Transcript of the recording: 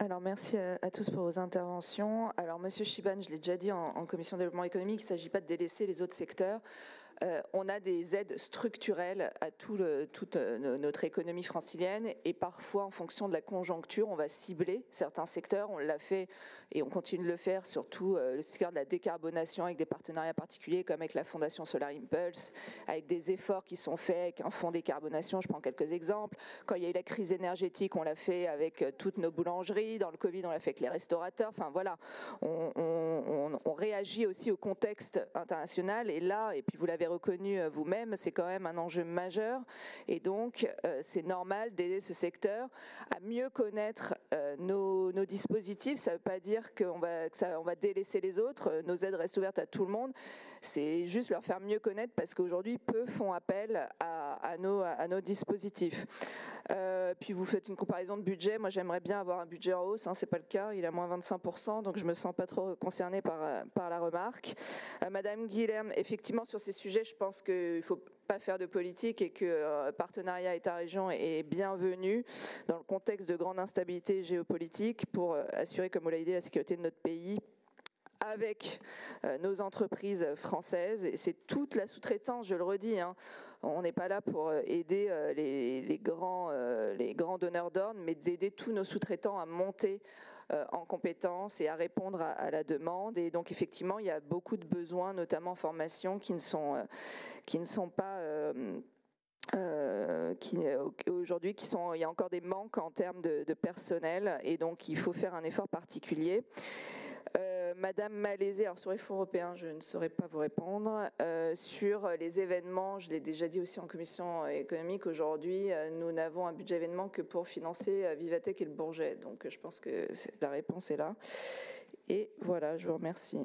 Alors, merci à tous pour vos interventions. Alors, Monsieur Chiban, je l'ai déjà dit en commission développement économique, il ne s'agit pas de délaisser les autres secteurs. On a des aides structurelles à toute notre économie francilienne et parfois, en fonction de la conjoncture, on va cibler certains secteurs. On l'a fait et on continue de le faire, surtout le secteur de la décarbonation avec des partenariats particuliers comme avec la Fondation Solar Impulse, avec des efforts qui sont faits avec un fonds décarbonation. Je prends quelques exemples. Quand il y a eu la crise énergétique, on l'a fait avec toutes nos boulangeries. Dans le Covid, on l'a fait avec les restaurateurs. Enfin voilà, on réagit aussi au contexte international. Et là, et puis vous l'avez reconnu vous-même, c'est quand même un enjeu majeur. Et donc, c'est normal d'aider ce secteur à mieux connaître nos dispositifs. Ça ne veut pas dire qu'on va délaisser les autres. Nos aides restent ouvertes à tout le monde. C'est juste leur faire mieux connaître parce qu'aujourd'hui, peu font appel à nos dispositifs. Puis vous faites une comparaison de budget. Moi, j'aimerais bien avoir un budget en hausse. Hein, c'est pas le cas. Il est à moins 25%, donc je me sens pas trop concernée par la remarque. Madame Guilherme, effectivement, sur ces sujets, je pense qu'il faut pas faire de politique et que partenariat État-région est bienvenu dans le contexte de grande instabilité géopolitique pour assurer, comme vous l'avez dit, la sécurité de notre pays avec nos entreprises françaises. Et c'est toute la sous-traitance, je le redis, hein. On n'est pas là pour aider les grands donneurs d'ordre, mais d'aider tous nos sous-traitants à monter en compétences et à répondre à la demande. Et donc, effectivement, il y a beaucoup de besoins, notamment en formation, qui ne sont pas... aujourd'hui, il y a encore des manques en termes de personnel et donc il faut faire un effort particulier. Madame Malaisé, alors sur les fonds européens, je ne saurais pas vous répondre. Sur les événements, je l'ai déjà dit aussi en commission économique, aujourd'hui, nous n'avons un budget événement que pour financer Vivatech et le Bourget. Donc je pense que la réponse est là. Et voilà, je vous remercie.